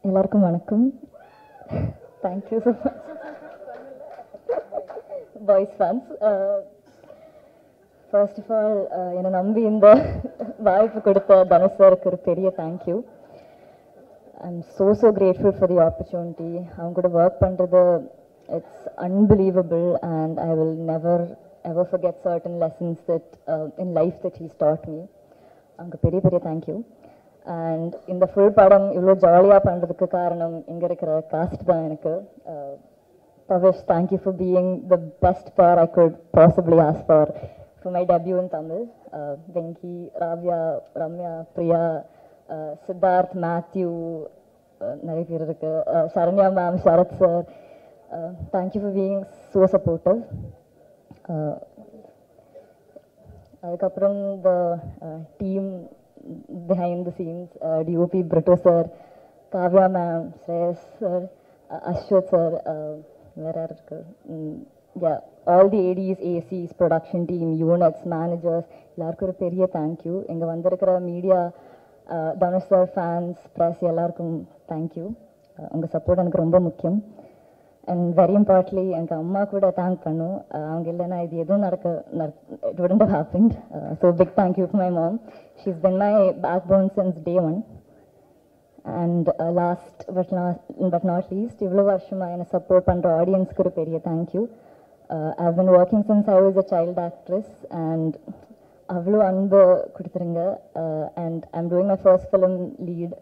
எல்லாருக்கும் வணக்கம். Thank you so much boys fans. First of all என்னை நம்பி இந்த வாய்ப்பு கொடுத்த தனுஷ் சாருக்கு ஒரு பெரிய thank you. I'm so grateful for the opportunity. அவங்க கூட ஒர்க் பண்ணுறது it's unbelievable and I will never ever forget certain lessons that in life that he's taught me. அவங்க பெரிய தேங்க்யூ. அண்ட் இந்த ஃபுல் படம் இவ்வளோ ஜாலியாக பண்ணுறதுக்கு காரணம் இங்கே இருக்கிற காஸ்ட் தான் எனக்கு. Pavish, thank you for being the best bar I could possibly ask for my debut in Tamil. Venky, Ravya, Ramya, Priya, Siddharth, Matthew, நிறைய பேர் இருக்கு, Saranya ma'am, Sarath sir, thank you for being so supportive. அதுக்கப்புறம் the team behind the scenes, DOP Brito sir, Kavya ma'am, Shreyas sir, Ashwat sir, where are yeah, all the ADs, ACs, production team, units, managers, எல்லாருக்கும் ஒரு பெரிய thank you. இங்கே வந்திருக்கிற media, Dhanush sir, fans, press எல்லாருக்கும் thank you. உங்கள் support எனக்கு ரொம்ப முக்கியம். அண்ட் வெரி இம்பார்ட்லி எனக்கு அம்மா கூட தேங்க் பண்ணும். அவங்க இல்லைன்னா இது எதுவும் it wouldn't have happened. So big thank you to my mom. She's been my backbone since day one. And last but not least, இவ்வளோ வருஷமாக என்னை சப்போர்ட் பண்ணுற ஆடியன்ஸ்க்கு ஒரு பெரிய thank you. I've been working since I was a child actress and அவ்வளோ அன்பு கொடுத்துருங்க. And I'm doing my first film lead.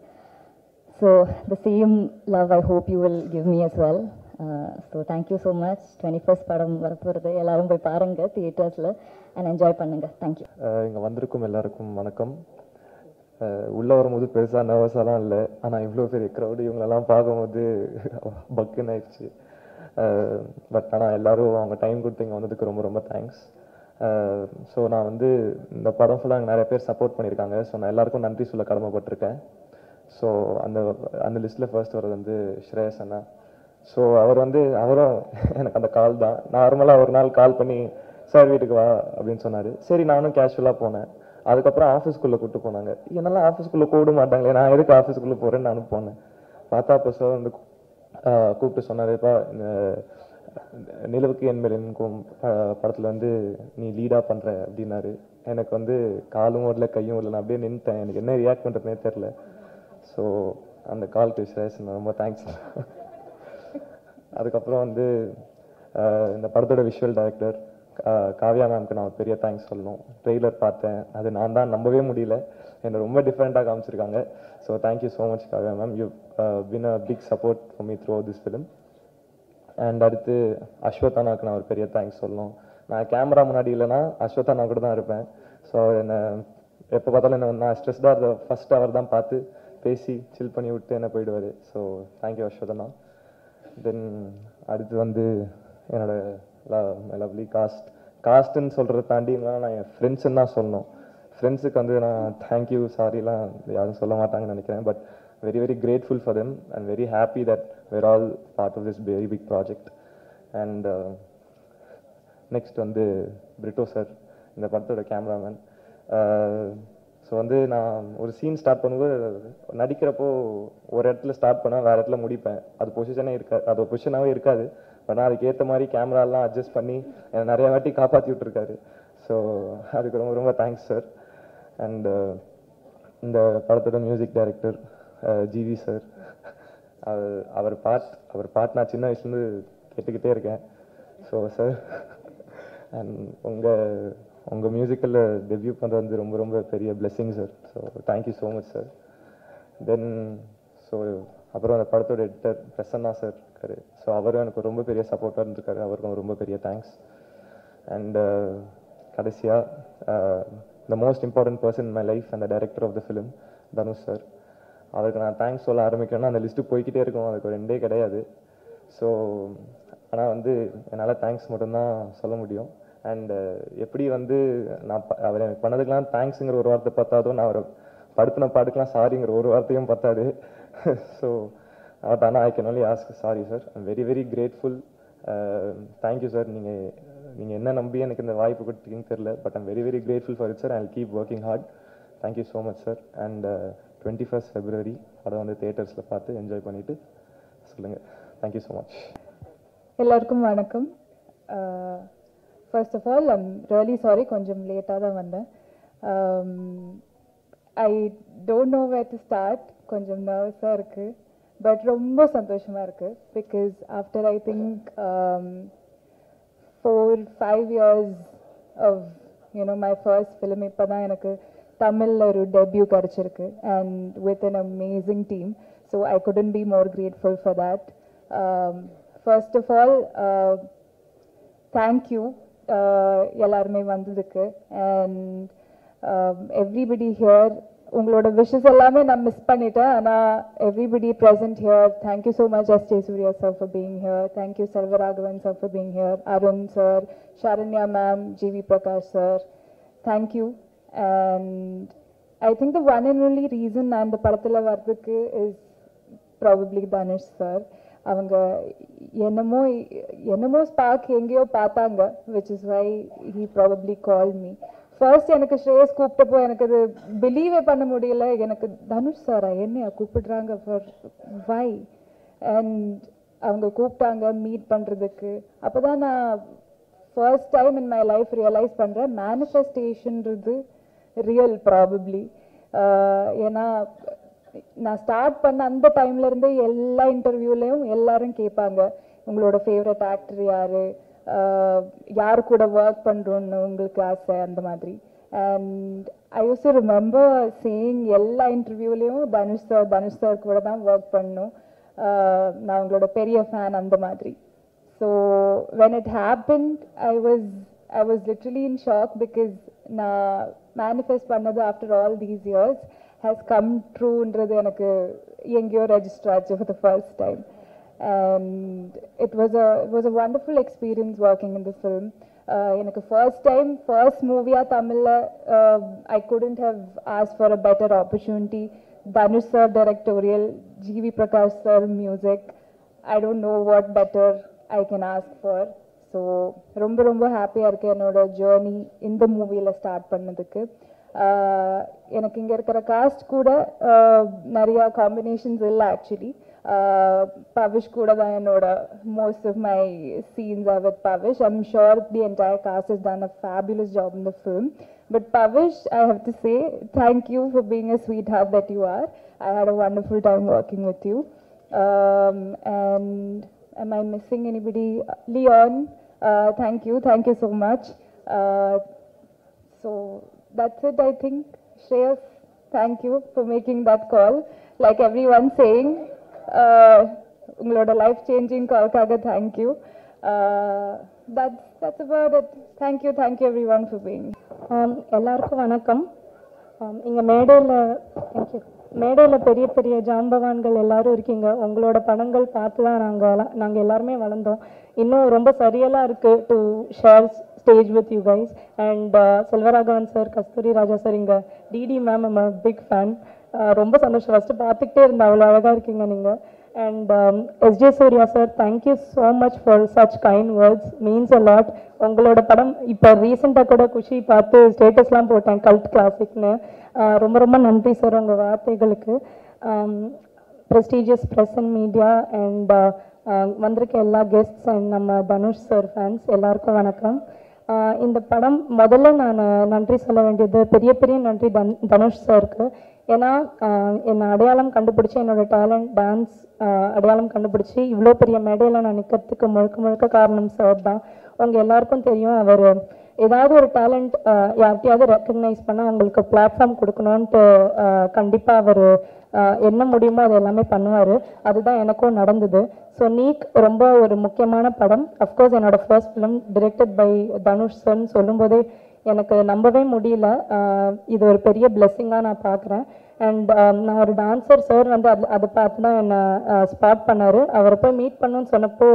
So the same love I hope you will give me as well. So thank you so much. 21st படம் வரப்போகிறது, எல்லாரும் போய் பாருங்க தியேட்டர்ஸில் and enjoy பண்ணுங்க. Thank you. இங்கே வந்திருக்கும் எல்லாருக்கும் வணக்கம். உள்ளே வரும்போது பெருசாக நர்வஸாலாம் இல்லை, ஆனால் இவ்வளோ பெரிய க்ரௌடு இவங்களெல்லாம் பார்க்கும்போது பக்குன்னு ஆயிடுச்சு. பட் ஆனால் எல்லோரும் அவங்க டைம் கொடுத்து இங்கே வந்ததுக்கு ரொம்ப தேங்க்ஸ். ஸோ நான் வந்து இந்த படம் ஃபுல்லாக நிறைய பேர் சப்போர்ட் பண்ணியிருக்காங்க. ஸோ நான் எல்லாருக்கும் நன்றி சொல்ல கடமைப்பட்டிருக்கேன். ஸோ அந்த லிஸ்ட்டில் ஃபர்ஸ்ட் வர்றது வந்து ஸ்ரேயஸ் அண்ணா. ஸோ அவரும் எனக்கு அந்த கால் தான். நார்மலாக ஒரு நாள் கால் பண்ணி சார் வீட்டுக்கு வா அப்படின்னு சொன்னார். சரி, நானும் கேஷுவலாக போனேன். அதுக்கப்புறம் ஆஃபீஸ்க்குள்ளே கூப்பிட்டு போனாங்க. என்னெல்லாம் ஆஃபீஸ்க்குள்ளே கூப்பிட மாட்டாங்களே, நான் எதுக்கு ஆஃபீஸ்க்குள்ளே போகிறேன்னு நானும் போனேன். பார்த்தா அப்போ சார் வந்து கூப்பிட்டு சொன்னாருப்பா, நிலவுக்கு என் மேல் எனக்கும் படத்தில் வந்து நீ லீடாக பண்ணுற அப்படின்னாரு. எனக்கு வந்து காலும் ஓடல கையும் ஓடல, நான் அப்படியே நின்றுட்டேன். எனக்கு என்ன ரியாக்ட் பண்ணுறதுனே தெரில. ஸோ அந்த கால்க்கு ஸ்ரேயஸ் ரொம்ப தேங்க்ஸ். அதுக்கப்புறம் வந்து இந்த படத்தோட விஷுவல் டைரக்டர் காவ்யா மேம்க்கு நான் பெரிய தேங்க்ஸ் சொல்லணும். ட்ரெய்லர் பார்த்தேன், அது நான் தான் நம்பவே முடியல. என்னை ரொம்ப டிஃப்ரெண்ட்டாக காமிச்சிருக்காங்க. So thank you so much Kavya ma'am. You been a big support for me through this film. And அடுத்து அஸ்வத்தானாவுக்கு நான் ஒரு பெரிய தேங்க்ஸ் சொல்லணும். நான் கேமரா முன்னாடி இல்லைன்னா அஸ்வத்தானா கூட தான் இருப்பேன். ஸோ என்னை எப்போ பார்த்தாலும் நான் ஸ்ட்ரெஸ்டாக இருந்த ஃபர்ஸ்ட் அவர் தான் பார்த்து பேசி சில் பண்ணி விட்டு என்ன போயிடுவார். So thank you அஸ்வத்தானா. தென் அடுத்து வந்து என்னோட லவ்லி காஸ்ட்டுன்னு சொல்கிறத தாண்டி நான் என் ஃப்ரெண்ட்ஸுன்னு தான் சொல்லணும். ஃப்ரெண்ட்ஸுக்கு வந்து நான் தேங்க்யூ சாரிலாம் யாரும் சொல்ல மாட்டாங்கன்னு நினைக்கிறேன். But very grateful for them and very happy that we're all part of this very big project. And next வந்து பிரிட்டோ சார், இந்த படத்தோட கேமராமேன். ஸோ வந்து நான் ஒரு சீன் ஸ்டார்ட் பண்ணும்போது நடிக்கிறப்போ ஒரு இடத்துல ஸ்டார்ட் பண்ணால் வேறு இடத்துல முடிப்பேன். அது பொசிஷனே இருக்காது, அது பொசிஷனாகவே இருக்காது. பட் நான் அதுக்கேற்ற மாதிரி கேமராலாம் அட்ஜஸ்ட் பண்ணி என்னை நிறைய வாட்டி காப்பாற்றி விட்டுருக்காரு. ஸோ அதுக்கு ரொம்ப தேங்க்ஸ் சார். அண்ட் இந்த படத்தோட மியூசிக் டைரக்டர் ஜிவி சார். அவர் பாட் நான் சின்ன வயசுலேருந்து கேட்டுக்கிட்டே இருக்கேன். ஸோ சார், அண்ட் உங்கள் மியூசிக்கலில் டெபியூ பண்ணுறது வந்து ரொம்ப பெரிய blessing sir. So thank you so much sir. Then அப்புறம் அந்த படத்தோட எடிட்டர் பிரசன்னா சார் இருக்காரு. ஸோ அவரும் எனக்கு ரொம்ப பெரிய சப்போர்ட்டாக இருந்திருக்காரு. அவருக்கும் ரொம்ப பெரிய தேங்க்ஸ். அண்ட் கடைசியாக the most important person in my life and the director of the film Dhanush sir. அவருக்கு நான் தேங்க்ஸ் சொல்ல ஆரம்பிக்கிறேன்னா அந்த லிஸ்ட்டு போய்கிட்டே இருக்கும், அதுக்கு ஒரு எண்டே கிடையாது. ஸோ ஆனால் வந்து என்னால் தேங்க்ஸ் மட்டும்தான் சொல்ல முடியும். அண்ட் எப்படி வந்து நான் அவர் எனக்கு பண்ணதுக்கெலாம் தேங்க்ஸுங்கிற ஒரு வார்த்தை பத்தாதோ, நான் அவரை படுத்தின பாட்டுக்கெலாம் சாரிங்கிற ஒரு வார்த்தையும் பத்தாது. ஸோ பட் ஆனால் I can only ask sorry sir. I'm very grateful. Thank you sir. நீங்கள் என்ன நம்பி எனக்கு இந்த வாய்ப்பு கொடுத்தீங்கன்னு தெரியல, but I'm very grateful for it sir. I will keep working hard. Thank you so much sir. And 21st February படம் வந்து தியேட்டர்ஸில் பார்த்து என்ஜாய் பண்ணிவிட்டு சொல்லுங்கள். Thank you so much. எல்லாருக்கும் வணக்கம். First of all I'm really sorry, கொஞ்சம் லேட்டாக தான் வந்தேன். I don't know where to start. கொஞ்சம் நர்வஸாக இருக்குது, பட் ரொம்ப சந்தோஷமாக இருக்குது. Because after I think 4-5 years of my first film இப்போ தான் எனக்கு தமிழில் ஒரு டெபியூ கிடச்சிருக்கு, and with an amazing team. So I couldn't be more grateful for that. First of all, thank you எல்லாருமே வந்ததுக்கு. and everybody here, உங்களோட wishes எல்லாமே நான் மிஸ் பண்ணிட்டேன். ஆனால் everybody present here, thank you so much S.J. Surya sir for being here. Thank you Selvaraghavan sir for being here. Arun sir, Sharanya ma'am, G.V. Prakash sir, thank you. And I think the one and only reason நான் இந்த படத்தில் வர்றதுக்கு is probably Dhanush sir. அவங்க என்னமோ spark எங்கேயோ பார்த்தாங்க, which is why he probably call me. First எனக்கு ஸ்ரேயஸ் கூப்பிட்டப்போ எனக்கு அது பிலீவே பண்ண முடியல. எனக்கு தனுஷ் சாரா என்னையா கூப்பிடுறாங்க, ஃபார் வை? அண்ட் அவங்க கூப்பிட்டாங்க மீட் பண்ணுறதுக்கு. அப்போ தான் நான் first time in my life realise பண்ணுறேன் மேனிஃபெஸ்டேஷன்றது ரியல் ப்ராபப்ளி. ஏன்னா நான் ஸ்டார்ட் பண்ண அந்த டைம்லேருந்து எல்லா இன்டர்வியூலையும் எல்லாரும் கேட்பாங்க, உங்களோட ஃபேவரட் ஆக்டர் யார் கூட ஒர்க் பண்ணுறோன்னு உங்களுக்கு ஆசை, அந்த மாதிரி. And I use to remember saying எல்லா இன்டர்வியூலையும் தனுஷ் சார் கூட தான் ஒர்க் பண்ணணும், நான் உங்களோட பெரிய ஃபேன், அந்த மாதிரி. So when it happened, I was literally in shock, because நான் மேனிஃபெஸ்ட் பண்ணது after all these years has come trueன்றது எனக்கு எங்கேயோ ரெஜிஸ்டர் ஆச்சு for the first time. And it was a wonderful experience working in the film. எனக்கு first மூவியா தமிழில் I couldn't have asked for a better opportunity. Dhanush sir directorial, G.V. Prakash sir music, I don't know what better I can ask for. So ரொம்ப ஹாப்பியாக இருக்குது என்னோட journey இந்த மூவியில் start பண்ணதுக்கு. எனக்கு இங்கே இருக்கிற காஸ்ட் கூட நிறையா காம்பினேஷன்ஸ் இல்லை ஆக்சுவலி. பவிஷ் கூட தான் என்னோட most of my scenes are with Pavish. I'm sure the entire cast is done a fabulous job in the film. But Pavish, I have to say, thank you for being a sweetheart that you are. I had a wonderful time working with you. And am I missing anybody? Leon, thank you so much. So that's it, I think. Shreyas, thank you for making that call. Like everyone saying, உங்களோட life changing call kaga thank you. That's about it. Thank you everyone for being. எல்லாருக்கும் வணக்கம். இங்கே மேடையில் பெரிய பெரிய ஜாம்பவான்கள் எல்லாரும் இருக்கீங்க. உங்களோட படங்கள் பார்த்து தான் நாங்கள் எல்லாருமே வளர்ந்தோம். இன்னும் ரொம்ப சரியலாக இருக்குது to share stage with you guys. And Selvaraghavan sir, Kasthuri Raja sir, இங்கே DD ma'am, I'm big fan. ரொம்ப சந்தோஷம். ஃபஸ்ட்டு பார்த்துக்கிட்டே இருந்தேன், அவ்வளோ அழகாக இருக்கீங்க நீங்கள். And S.J. Surya sir, thank you so much for such kind words, means a lot. உங்களோட படம் இப்போ ரீசெண்டாக கூட குஷி பார்த்து ஸ்டேட்டஸ்லாம் போட்டேன், கல்ட் கிளாசிக்னு. ரொம்ப நன்றி சார் உங்கள் வார்த்தைகளுக்கு. Prestigious press and media and வந்திருக்க எல்லா கெஸ்ட்ஸ் அண்ட் நம்ம தனுஷ் சார் ஃபேன்ஸ் எல்லாருக்கும் வணக்கம். இந்த படம் முதல்ல நான் நன்றி சொல்ல வேண்டியது பெரிய நன்றி தனுஷ் சாருக்கு. ஏன்னா என்னை அடையாளம் கண்டுபிடிச்சி, என்னோட டேலண்ட் டான்ஸ் அடையாளம் கண்டுபிடிச்சி இவ்வளோ பெரிய மேடையில் நான் நிற்கிறதுக்கு முழுக்க காரணம் சார் தான். உங்கள் எல்லாருக்கும் தெரியும், அவர் ஏதாவது ஒரு டேலண்ட் யார்கிட்டையாவது ரெக்கக்னைஸ் பண்ணால் அவங்களுக்கு பிளாட்ஃபார்ம் கொடுக்கணுன்ட்டு கண்டிப்பாக அவர் என்ன முடியுமோ அது எல்லாமே பண்ணுவார். அதுதான் எனக்கும் நடந்தது. ஸோ நீக் ரொம்ப ஒரு முக்கியமான படம். அஃப்கோர்ஸ் என்னோட first film directed by Dhanush சார்னு சொல்லும்போதே எனக்கு நம்பவே முடியல. இது ஒரு பெரிய பிளெஸ்ஸிங்காக நான் பார்க்குறேன். அண்ட் நான் ஒரு டான்ஸர், சார் வந்து அதை பார்த்து தான் என்னை ஸ்பாட் பண்ணார். அவரை போய் மீட் பண்ணணுன்னு சொன்னப்போ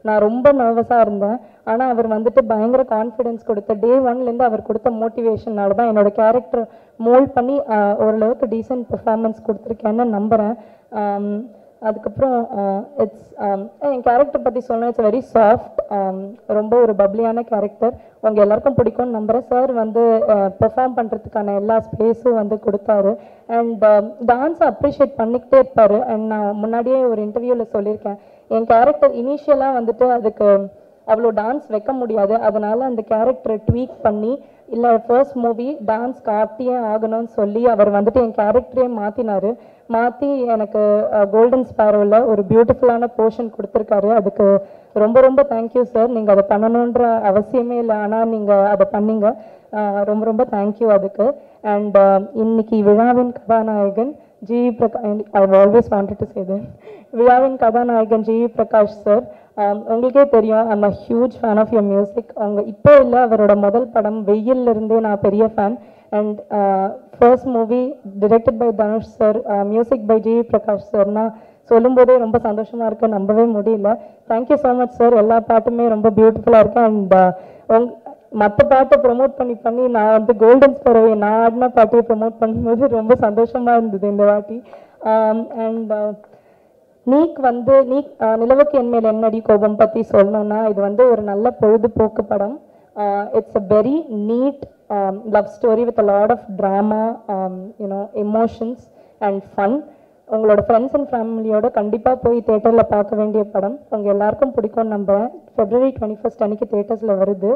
நான் ரொம்ப நர்வஸாக இருந்தேன். ஆனால் அவர் வந்துட்டு பயங்கர கான்ஃபிடென்ஸ் கொடுத்த டே ஒன்லேருந்து அவர் கொடுத்த மோட்டிவேஷனால தான் என்னோடய கேரக்டர் மோல்ட் பண்ணி ஓரளவுக்கு டீசென்ட் பெர்ஃபார்மன்ஸ் கொடுத்துருக்கேன்னு நம்புகிறேன். அதுக்கப்புறம் இட்ஸ் என் கேரக்டர் பற்றி சொன்னால் இட்ஸ் வெரி சாஃப்ட், ரொம்ப ஒரு பப்ளியான கேரக்டர். உங்கள் எல்லாருக்கும் பிடிக்கும்னு நம்புகிறேன். சார் வந்து பெர்ஃபார்ம் பண்ணுறதுக்கான எல்லா ஸ்பேஸும் வந்து கொடுத்தாரு. அண்ட் டான்ஸை அப்ரிஷியேட் பண்ணிக்கிட்டே இருப்பார். அண்ட் நான் முன்னாடியே ஒரு இன்டர்வியூவில் சொல்லியிருக்கேன், என் கேரக்டர் இனிஷியலாக வந்துட்டு அதுக்கு அவ்வளோ டான்ஸ் வைக்க முடியாது, அதனால அந்த கேரக்டரை ட்வீக் பண்ணி இல்லை ஃபர்ஸ்ட் மூவி டான்ஸ் காட்டியே ஆகணும்னு சொல்லி அவர் வந்துட்டு என் கேரக்டரே மாற்றி எனக்கு கோல்டன் ஸ்பேரோவில் ஒரு பியூட்டிஃபுல்லான போர்ஷன் கொடுத்துருக்காரு. அதுக்கு ரொம்ப ரொம்ப தேங்க்யூ சார். நீங்கள் அதை பண்ணணுன்ற அவசியமே இல்லை, ஆனால் நீங்கள் அதை பண்ணீங்க. ரொம்ப ரொம்ப தேங்க்யூ அதுக்கு. அண்ட் இன்னைக்கு விழாவின் கதாநாயகன் GV Prakash, I always wanted to say that, விழாவின் கதாநாயகன் ஜிவி பிரகாஷ் சார். உங்களுக்கே தெரியும், I'm a huge fan of your music. அவங்க இப்போ இல்லை, அவரோட முதல் படம் வெயில்ல இருந்தே நான் பெரிய fan. And first movie directed by Dhanush sir, music by GV Prakash சார்னா சொல்லும்போதே ரொம்ப சந்தோஷமாக இருக்கு, நம்பவே முடியல. Thank you so much sir. எல்லா பாட்டுமே ரொம்ப பியூட்டிஃபுல்லாக இருக்கு. அண்ட் மற்ற பாட்டை ப்ரமோட் பண்ணி நான் வந்து கோல்டன் ஸ்பேரோவை நான் ஆடின பாட்டையை ப்ரமோட் பண்ணும்போது ரொம்ப சந்தோஷமாக இருந்தது இந்த வாட்டி. அண்ட் நீக் நிலவுக்கு என் மேல் என்னடி கோபம் பற்றி சொல்லணும்னா, இது வந்து ஒரு நல்ல பொழுதுபோக்கு படம். It's a very neat love story with a lot of drama, emotions and fun. உங்களோட ஃப்ரெண்ட்ஸ் அண்ட் ஃபேமிலியோட கண்டிப்பாக போய் தேட்டரில் பார்க்க வேண்டிய படம். உங்கள் எல்லாருக்கும் பிடிக்கும்னு நம்புகிறேன். February 21 அன்னைக்கு தேட்டர்ஸில் வருது.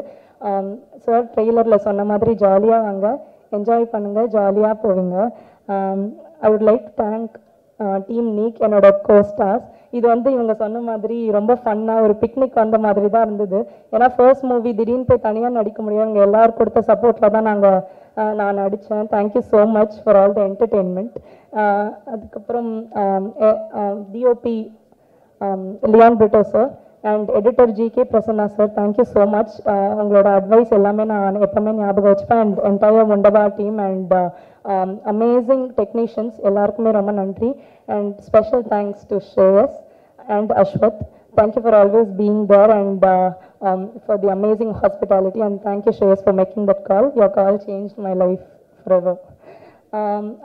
சார் ட்ரெய்லரில் சொன்ன மாதிரி ஜாலியாக வாங்க, என்ஜாய் பண்ணுங்கள், ஜாலியாக போவீங்க. I would like thank team NEEK, என்னோட கோஸ்டார்ஸ். இது வந்து இவங்க சொன்ன மாதிரி ரொம்ப ஃபன்னாக ஒரு பிக்னிக் வந்த மாதிரி தான் இருந்தது. ஏன்னா ஃபர்ஸ்ட் மூவி திடீர்னு போய் தனியாக நடிக்க முடியாது, இவங்க எல்லாரும் கொடுத்த சப்போர்ட்டில் தான் நான் நடித்தேன். Thank you so much for all the entertainment. அதுக்கப்புறம் DOP Leon Britto sir and editor GK Prasanna sir, thank you so much. உங்களோட அட்வைஸ் எல்லாமே நான் எப்பவுமே ஞாபகம் வச்சுப்பேன். அண்ட் என்டையர் முண்டபா டீம் அண்ட் அமேசிங் டெக்னீஷியன்ஸ் எல்லாருக்குமே ரொம்ப நன்றி. And special thanks to Shreyas and Ashwath. Thank you for always being there and for the amazing hospitality, and thank you Shreyas for making that call. Your call changed my life forever.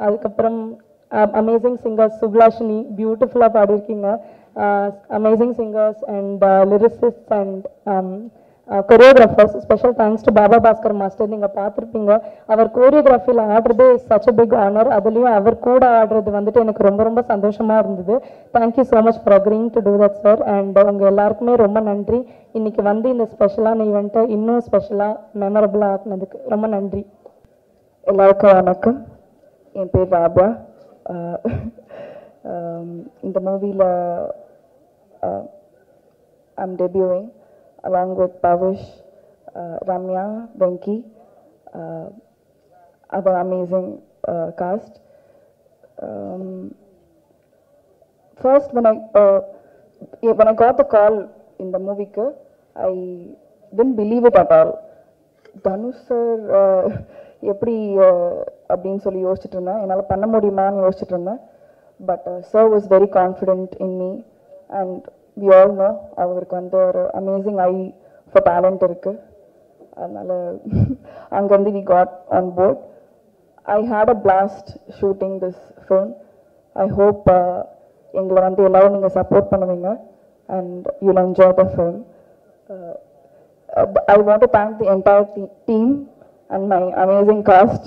அதுக்கப்புறம் amazing singers Subhlashini, beautiful-ஆ பாடியிருக்கீங்க. Amazing singers and lyricists and choreographers. Special thanks to Baba Bhaskar Master. நீங்கள் பார்த்துருப்பீங்க, அவர் கோரியோகிராஃபியில் ஆடுறது such a big honor. அதுலேயும் அவர் கூட ஆடுறது வந்துட்டு எனக்கு ரொம்ப ரொம்ப சந்தோஷமாக இருந்தது. Thank you so much for அக்ரிங் to do that sir. And உங்கள் எல்லாருக்குமே ரொம்ப நன்றி. இன்னைக்கு வந்து இந்த ஸ்பெஷலான ஈவெண்ட்டை இன்னும் ஸ்பெஷலாக மெமரபுளாக ஆக்குனதுக்கு ரொம்ப நன்றி. எல்லாருக்கும் வணக்கம். என் பேர் ராபா. இந்த மூவியில் I'm டெபியூவிங் along with Pavish, Ramya, Venki, other amazing cast. First, when I got the call in the movie, I didn't believe it at all. Dhanush sir, எப்படி அப்படின்னு சொல்லி யோசிச்சுட்டு இருந்தேன், என்னால் பண்ண முடியுமான்னு யோசிச்சுட்டு இருந்தேன். But sir was very confident in me, and we all know அவருக்கு வந்து ஒரு அமேசிங் ஐ ஃபார் டேலண்ட் இருக்குது. அதனால் அங்கேருந்து we got on board. I had a blast shooting this film. I hope எங்களை வந்து எல்லோரும் நீங்கள் சப்போர்ட் பண்ணுவீங்க and you'll enjoy the film. I want to thank the entire team and my amazing cast.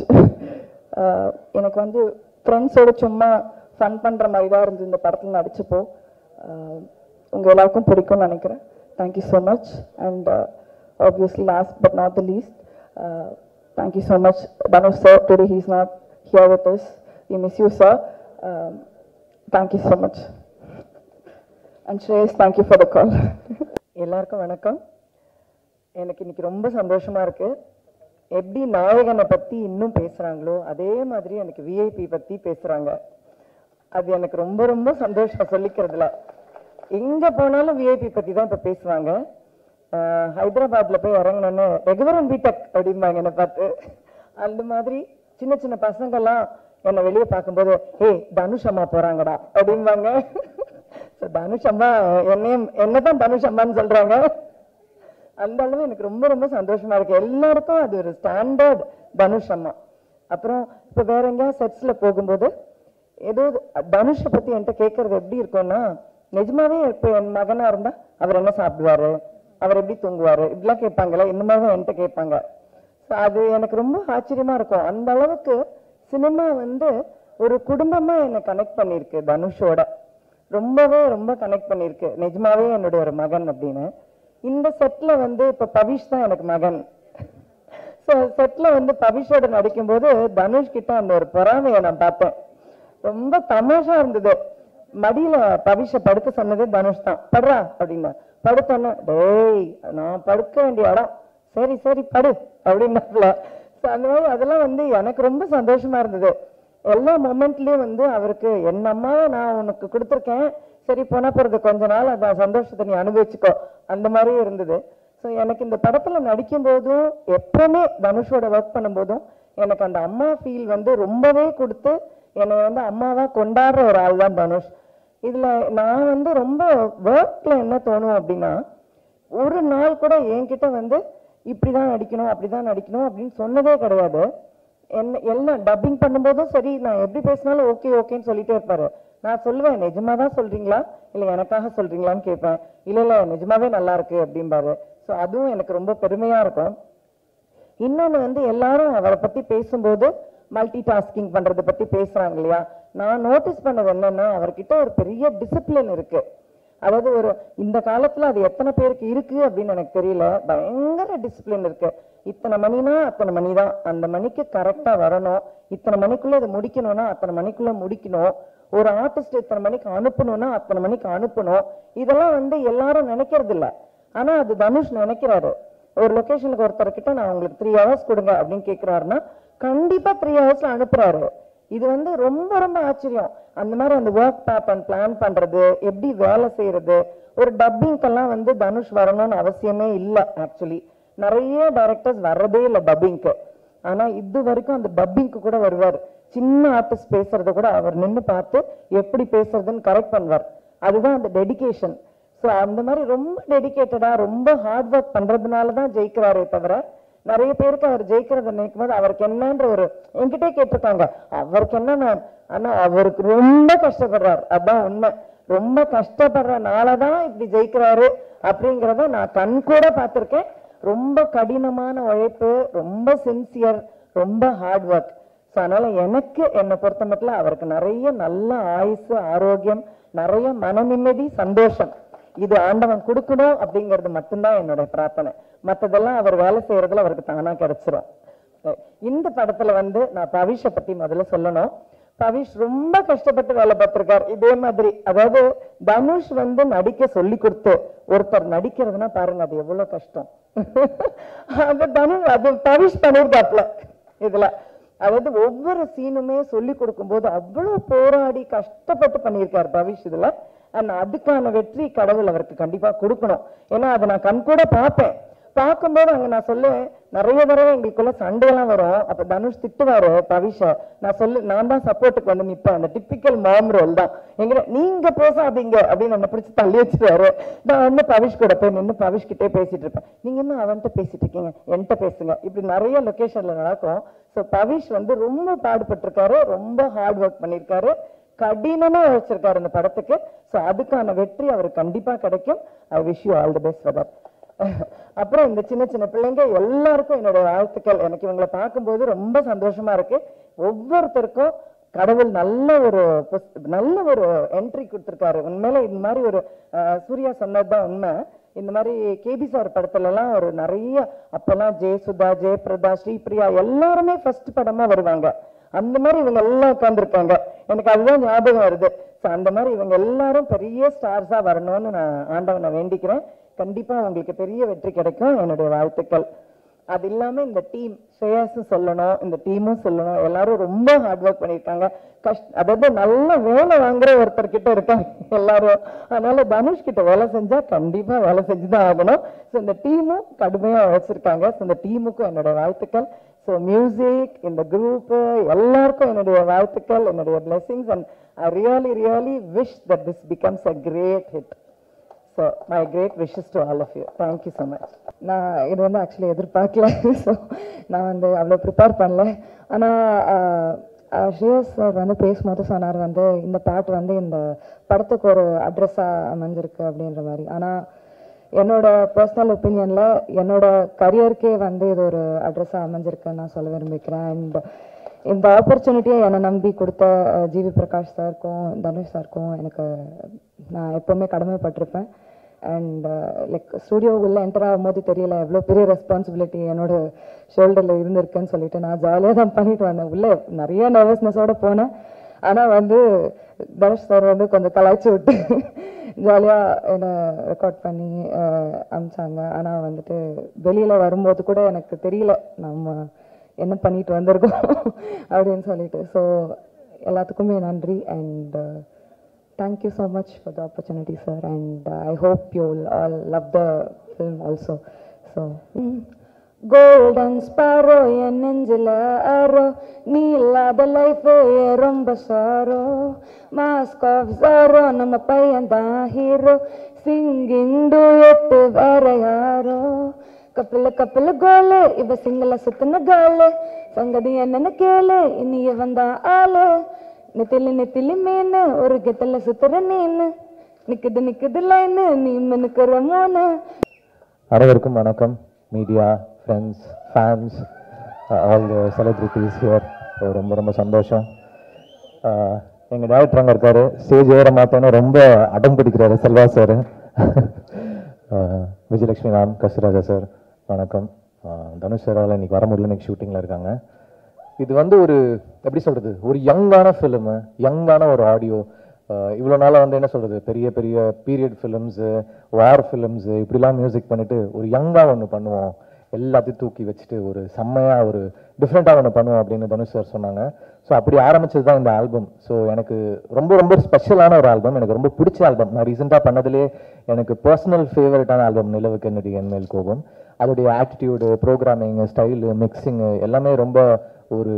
எனக்கு வந்து ஃப்ரெண்ட்ஸோட சும்மா ஃபன் பண்ணுற மாதிரி தான் இருந்தது இந்த படத்தில் நடிச்சப்போ. உங்கள் எல்லாருக்கும் பிடிக்கும்னு நினைக்கிறேன். Thank you so much. And obviously last but not the least, thank you so much Dhanush sir. Today he is not here with us. We miss you sir. Thank you so much. And Shreyas, thank you for the call. எல்லாருக்கும் வணக்கம். எனக்கு இன்னைக்கு ரொம்ப சந்தோஷமாக இருக்குது. எப்படி நாயகனை பற்றி இன்னும் பேசுகிறாங்களோ அதே மாதிரி எனக்கு விஐபி பற்றி பேசுகிறாங்க. அது எனக்கு ரொம்ப ரொம்ப சந்தோஷம் சொல்லிக்கிறதுல. எங்கே போனாலும் விஐபி பற்றி தான் இப்போ பேசுவாங்க. ஹைதராபாத்தில் போய் இறங்கினோன்னு ரெகுவரன் பிடெக் அப்படிம்பாங்க என்னை பார்த்து. அந்த மாதிரி சின்ன சின்ன பசங்கள்லாம் என்னை வெளியே பார்க்கும்போது ஏ தனுஷ் அம்மா போகிறாங்கடா அப்படிம்பாங்க. ஸோ தனுஷ் அம்மா என்ன தான் தனுஷ் அம்மான்னு சொல்கிறாங்க. அந்த அளவு எனக்கு ரொம்ப ரொம்ப சந்தோஷமாக இருக்குது. எல்லாருக்கும் அது ஒரு ஸ்டாண்டர்ட் தனுஷ் அம்மா. அப்புறம் இப்போ வேற எங்கேயா செட்ஸில் போகும்போது ஏதோ தனுஷை பற்றி என்கிட்ட கேட்கறது எப்படி இருக்கும்னா, நிஜமாவே இப்போ என் மகனாக இருந்தால் அவர் என்ன சாப்பிடுவாரு, அவர் எப்படி தூங்குவார், இப்படிலாம் கேட்பாங்களே, இந்த மாதிரி தான் என்கிட்ட கேட்பாங்க. ஸோ அது எனக்கு ரொம்ப ஆச்சரியமா இருக்கும். அந்த அளவுக்கு சினிமா வந்து ஒரு குடும்பமாக என்னை கனெக்ட் பண்ணியிருக்கு தனுஷோட, ரொம்ப கனெக்ட் பண்ணியிருக்கு. நிஜமாவே என்னுடைய ஒரு மகன் அப்படின்னு. இந்த செட்டில் வந்து இப்போ பவிஷ் தான் எனக்கு மகன். ஸோ செட்டில் வந்து பவிஷோட நடிக்கும்போது தனுஷ் கிட்ட அந்த ஒரு பொறாமையை நான் பார்த்தேன். ரொம்ப தமாஷா இருந்தது. மடியில பவிஷை படுக்க சொன்னதே தனுஷ் தான். படுறா அப்படின்னா படுத்தோன்னா, டேய் நான் படுக்க வேண்டிய இடம், சரி சரி படு அப்படின்னால. ஸோ அந்த மாதிரி அதெல்லாம் வந்து எனக்கு ரொம்ப சந்தோஷமா இருந்தது. எல்லா மொமெண்ட்லயும் வந்து அவருக்கு என் அம்மாவை நான் உனக்கு கொடுத்துருக்கேன், சரி போனா போறது கொஞ்ச நாள் அந்த சந்தோஷத்தை நீ அனுபவிச்சுக்கோ, அந்த மாதிரி இருந்தது. ஸோ எனக்கு இந்த படத்துல நடிக்கும் போதும் எப்பவுமே தனுஷோட ஒர்க் பண்ணும்போதும் எனக்கு அந்த அம்மா ஃபீல் வந்து ரொம்பவே கொடுத்து என்னை வந்து அம்மாவா கொண்டாடுற ஒரு ஆள் தான் தனுஷ். இதுல நான் வந்து ரொம்ப ஒர்க்ல என்ன தோணும் அப்படின்னா, ஒரு நாள் கூட என்கிட்ட வந்து இப்படிதான் நடிக்கணும் அப்படிதான் நடிக்கணும் அப்படின்னு சொன்னதே கிடையாது. எல்லாம் டப்பிங் பண்ணும்போதும் சரி, நான் எப்படி பேசினாலும் ஓகே ஓகேன்னு சொல்லிட்டே இருப்பாரு. நான் சொல்லுவேன், நிஜமா தான் சொல்றீங்களா இல்லை எனக்காக சொல்றீங்களான்னு கேட்பேன். இல்லை நிஜமாவே நல்லா இருக்கு அப்படிம்பாரு. ஸோ அதுவும் எனக்கு ரொம்ப பெருமையா இருக்கும். இன்னொன்று வந்து எல்லாரும் அவரை பத்தி பேசும்போது மல்டி டாஸ்கிங் பண்றதை பத்தி பேசுறாங்க இல்லையா, நான் நோட்டீஸ் பண்ணது என்னன்னா அவர்கிட்ட ஒரு பெரிய டிசிப்ளின் இருக்கு. அதாவது ஒரு இந்த காலத்துல அது எத்தனை பேருக்கு இருக்கு அப்படின்னு எனக்கு தெரியல. பயங்கர டிசிப்ளின் இருக்கு. இத்தனை மணினா அத்தனை மணி தான், அந்த மணிக்கு கரெக்டா வரணும், இத்தனை மணிக்குள்ள இதை முடிக்கணும்னா அத்தனை மணிக்குள்ள முடிக்கணும், ஒரு ஆர்டிஸ்ட் இத்தனை மணிக்கு அனுப்பணும்னா அத்தனை மணிக்கு அனுப்பணும். இதெல்லாம் வந்து எல்லாரும் நினைக்கிறது இல்லை. ஆனா அது தனுஷ் நினைக்கிறாரு. ஒரு லொகேஷனுக்கு ஒருத்தர்கிட்ட நான் உங்களுக்கு 3 hours கொடுங்க அப்படின்னு கேட்கிறாருன்னா கண்டிப்பா 3 hours அனுப்புறாரு. இது வந்து ரொம்ப ஆச்சரியம். அந்த மாதிரி அந்த ஒர்க் பேப்பர் பிளான் பண்றது, எப்படி வேலை செய்யறது. ஒரு டப்பிங்கெல்லாம் வந்து தனுஷ் வரணும்னு அவசியமே இல்லை. ஆக்சுவலி நிறைய டைரக்டர்ஸ் வர்றதே இல்லை டப்பிங்க்கு. ஆனா இது வரைக்கும் அந்த டப்பிங்க்கு கூட வருவார். சின்ன ஆர்டிஸ்ட் பேசுறத கூட அவர் நின்று பார்த்து எப்படி பேசுறதுன்னு கரெக்ட் பண்ணுவார். அதுதான் அந்த டெடிகேஷன். ஸோ அந்த மாதிரி ரொம்ப டெடிகேட்டடா ரொம்ப ஹார்ட் ஒர்க் பண்றதுனால தான் ஜெயிக்கிறாரே தவிர, நிறைய பேருக்கு அவர் ஜெயிக்கிறத நினைக்கும் போது அவருக்கு என்னன்ற ஒரு என்கிட்டே கேட்டிருக்காங்க, அவருக்கு என்ன, ஆனா அவருக்கு ரொம்ப கஷ்டப்படுறாரு. அதான் உண்மை. ரொம்ப கஷ்டப்படுறனாலதான் இப்படி ஜெயிக்கிறாரு அப்படிங்கிறத நான் கண் கூட பார்த்திருக்கேன். ரொம்ப கடினமான உழைப்பு, ரொம்ப சின்சியர், ரொம்ப ஹார்ட் ஒர்க். ஸோ அதனால எனக்கு என்னை பொறுத்த மட்டும் அவருக்கு நிறைய நல்ல ஆயுசு, ஆரோக்கியம், நிறைய மன நிம்மதி, சந்தோஷம் இது ஆண்டவன் கொடுக்கணும் அப்படிங்கிறது மட்டும்தான் என்னோட பிரார்த்தனை. மற்றதெல்லாம் அவர் வேலை செய்யறதுல அவருக்கு தானா கிடைச்சிரும். இந்த படத்துல வந்து நான் பவிஷை பத்தி முதல்ல சொல்லணும். பவிஷ் ரொம்ப கஷ்டப்பட்டு வேலை பார்த்திருக்காரு. இதே மாதிரி அதாவது தனுஷ் வந்து நடிக்க சொல்லி கொடுத்து ஒருத்தர் நடிக்கிறதுனா பாருங்க அது எவ்வளவு கஷ்டம். அது பவிஷ் பண்ணிருக்காப்ல இதுல. அதாவது ஒவ்வொரு சீனுமே சொல்லி கொடுக்கும் போது அவ்வளவு போராடி கஷ்டப்பட்டு பண்ணியிருக்காரு பவிஷ் இதுல. அண்ட் அதுக்கான வெற்றி கடவுள் அவருக்கு கண்டிப்பா கொடுக்கணும். ஏன்னா அதை நான் கண் கூட பார்ப்பேன். பார்க்கும்போது அங்க நான் சொல்லுவேன், நிறைய தடவை எங்களுக்குள்ள சண்டையெல்லாம் வரும். அப்ப தனுஷ் திட்டுவாரு பவிஷ. நான் தான் சப்போர்ட்டுக்கு வந்து நிற்பேன். அந்த டிப்பிக்கல் மாம் ரோல் தான். எங்க நீங்க பேசாதீங்க அப்படின்னு என்ன பிடிச்சி தள்ளி வச்சுருவாரு. நான் வந்து பவிஷ் கூட போய் நின்று பவிஷ் கிட்டே பேசிட்டு இருப்பேன். நீங்க இன்னும் அவன்கிட்ட பேசிட்டு இருக்கீங்க, என்கிட்ட பேசுங்க. இப்படி நிறைய லொகேஷன்ல நடக்கும். ஸோ பவிஷ் வந்து ரொம்ப பாடுபட்டிருக்காரு, ரொம்ப ஹார்ட் ஒர்க் பண்ணியிருக்காரு, கடினமா உழைச்சிருக்காரு இந்த படத்துக்கு. ஸோ அதுக்கான வெற்றி அவருக்கு கண்டிப்பா கிடைக்கும். I wish you all the best for that. அப்புறம் இந்த சின்ன பிள்ளைங்க எல்லாருக்கும் என்னோட வாழ்த்துக்கள். எனக்கு இவங்களை பார்க்கும்போது ரொம்ப சந்தோஷமா இருக்கு. ஒவ்வொருத்தருக்கும் கடவுள் நல்ல ஒரு என்ட்ரி கொடுத்துருக்காரு. உண்மையில இந்த மாதிரி ஒரு சூர்யா சொன்னதுதான் உண்மை. இந்த மாதிரி கேபி சார் படத்துல எல்லாம் ஒரு நிறைய அப்பெல்லாம் ஜெயசுதா, ஜெயபிரதா, ஸ்ரீபிரியா எல்லாருமே ஃபர்ஸ்ட் படமா வருவாங்க. அந்த மாதிரி இவங்க எல்லாம் உட்காந்துருக்காங்க. எனக்கு அதுதான் ஞாபகம் வருது. ஸோ அந்த மாதிரி இவங்க எல்லாரும் பெரிய ஸ்டார்ஸா வரணும்னு நான் ஆண்டவனை வேண்டிக்கிறேன். கண்டிப்பா உங்களுக்கு பெரிய வெற்றி கிடைக்கும். என்னுடைய வாழ்த்துக்கள். அது இல்லாம இந்த டீம் ஸ்ரேயாஸும் சொல்லணும், இந்த டீமும் சொல்லணும். எல்லாரும் ரொம்ப ஹார்ட் ஒர்க் பண்ணியிருக்காங்க. அதாவது நல்ல வேலை வாங்குற ஒருத்தர் கிட்ட இருக்காங்க எல்லாரும். அதனால தனுஷ் கிட்ட வேலை செஞ்சா கண்டிப்பா வேலை செஞ்சுதான் ஆகணும். ஸோ இந்த டீமும் கடுமையா உழைச்சிருக்காங்க. ஸோ இந்த டீமுக்கும் என்னுடைய வாழ்த்துக்கள். ஸோ மியூசிக், இந்த குரூப் எல்லாருக்கும் என்னுடைய வாழ்த்துக்கள், என்னுடைய blessings. And I really wish that this becomes a great hit. So my great wishes to all of you. Thank you so much. நான் இது வந்து ஆக்சுவலி எதிர்பார்க்கல. ஸோ நான் வந்து அவ்வளோ ப்ரிப்பேர் பண்ணல. ஆனால் ஸ்ரேயஸ் சார் வந்து பேசும்போது சொன்னார் வந்து இந்த பாட்டு வந்து இந்த படத்துக்கு ஒரு அட்ரஸாக அமைஞ்சிருக்கு அப்படின்ற மாதிரி. ஆனால் என்னோட பர்சனல் ஒப்பீனியனில் என்னோட கரியருக்கே வந்து இது ஒரு அட்ரஸாக அமைஞ்சிருக்குன்னு நான் சொல்ல விரும்பிக்கிறேன். அண்ட் இந்த ஆப்பர்ச்சுனிட்டியை என்னை நம்பி கொடுத்த ஜிவி பிரகாஷ் சாருக்கும் தனுஷ் சாருக்கும் எனக்கு நான் எப்போவுமே கடமைப்பட்டிருப்பேன். அண்ட் லைக் ஸ்டூடியோவுக்குள்ளே என்டர் ஆகும்போது தெரியல எவ்வளோ பெரிய ரெஸ்பான்சிபிலிட்டி என்னோட ஷோல்டரில் இருந்திருக்குன்னு சொல்லிட்டு நான் ஜாலியாக தான் பண்ணிட்டு வந்தேன். உள்ளே நிறைய நர்வஸ்னஸோடு போனேன். ஆனால் வந்து தனுஷ் சார் வந்து கொஞ்சம் கலாய்ச்சி விட்டு ஜாலியாக என்னை ரெக்கார்ட் பண்ணி அனுப்பிச்சாங்க. ஆனால் வந்துட்டு வெளியில் வரும்போது கூட எனக்கு தெரியல நம்ம என்ன பண்ணிட்டு வந்திருக்கோம் அப்படின்னு சொல்லிட்டு. ஸோ எல்லாத்துக்குமே நன்றி. And thank you so much for the opportunity, sir, and I hope you will all love the film also. So golden sparrow en nengila arrow nee illada life romba sorrow mask of sorrow nama paiyan da hero singing duet varayaro kapil gole iva singala sutna gale sangadi enna kele iniye vanda aale நெத்திலி மீன் ஒரு கெத்தல சுத்துற நீனு நிக்குது line நீ மினுக்குற மோனு. அனைவருக்கும் வணக்கம். Media, friends, fans, all the celebrities here. ரொம்ப ரொம்ப சந்தோஷம். எங்கள் டேரக்டர் அங்கே இருக்காரு. ஸ்டேஜ் ஏற மாட்டேன்னு ரொம்ப அடம் பிடிக்கிறாரு Selva sir. Vijayalakshmi ma'am, Kasthuraja sir வணக்கம். தனுஷ் சாரால் இன்னைக்கு வர முடியல, இன்னைக்கு ஷூட்டிங்கில் இருக்காங்க. இது வந்து ஒரு எப்படி சொல்கிறது, ஒரு யங்கான ஃபிலிமு, யங்கான ஒரு ஆடியோ. இவ்வளோ நாளாக வந்து என்ன சொல்கிறது, பெரிய பெரிய பீரியட் ஃபிலிம்ஸு, வார் ஃபிலிம்ஸு இப்படிலாம் மியூசிக் பண்ணிவிட்டு ஒரு யங்காக ஒன்று பண்ணுவோம், எல்லாத்தையும் தூக்கி வச்சுட்டு ஒரு செம்மையாக ஒரு டிஃப்ரெண்ட்டாக ஒன்று பண்ணுவோம் அப்படின்னு தனுஷ் சார் சொன்னாங்க. ஸோ அப்படி ஆரம்பிச்சது தான் இந்த ஆல்பம். ஸோ எனக்கு ரொம்ப ரொம்ப ஸ்பெஷலான ஒரு ஆல்பம், எனக்கு ரொம்ப பிடிச்ச ஆல்பம். நான் ரீசெண்டாக பண்ணதுலேயே எனக்கு பர்சனல் ஃபேவரட்டான ஆல்பம் நிலவுக்கு என்னடி என்மேல் கோபம். அதோடைய ஆட்டிடியூடு, ப்ரோக்ராமிங், ஸ்டைலு, மிக்சிங்கு எல்லாமே ரொம்ப ஒரு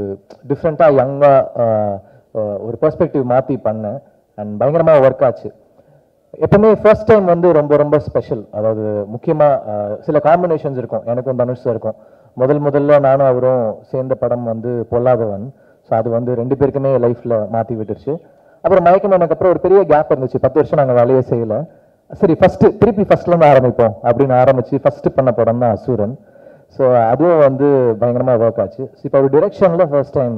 டிஃப்ரெண்ட்டாக யங்காக ஒரு பெர்ஸ்பெக்டிவ் மாற்றி பண்ணேன். அண்ட் பயங்கரமாக ஒர்க் ஆச்சு. எப்பவுமே ஃபர்ஸ்ட் டைம் வந்து ரொம்ப ரொம்ப ஸ்பெஷல். அதாவது முக்கியமாக சில காம்பினேஷன்ஸ் இருக்கும், எனக்கும் தனுஷ் இருக்கும். முதல்ல நானும் அவரும் சேர்ந்த படம் வந்து பொல்லாதவன். ஸோ அது வந்து ரெண்டு பேருக்குமே லைஃப்பில் மாற்றி விட்டுருச்சு. அப்புறம் மயக்கம் எனக்கு அப்புறம் ஒரு பெரிய கேப் இருந்துச்சு, 10 வருஷம் நாங்கள் வேலையே செய்யலை. சரி திருப்பி ஃபர்ஸ்ட்லேருந்து ஆரம்பிப்போம் அப்படின்னு ஆரம்பித்து ஃபஸ்ட்டு பண்ண படம் தான் அசுரன். ஸோ அதுவும் வந்து பயங்கரமாக ஒர்க் ஆச்சு. இப்போ ஒரு டிரெக்ஷனில் ஃபர்ஸ்ட் டைம்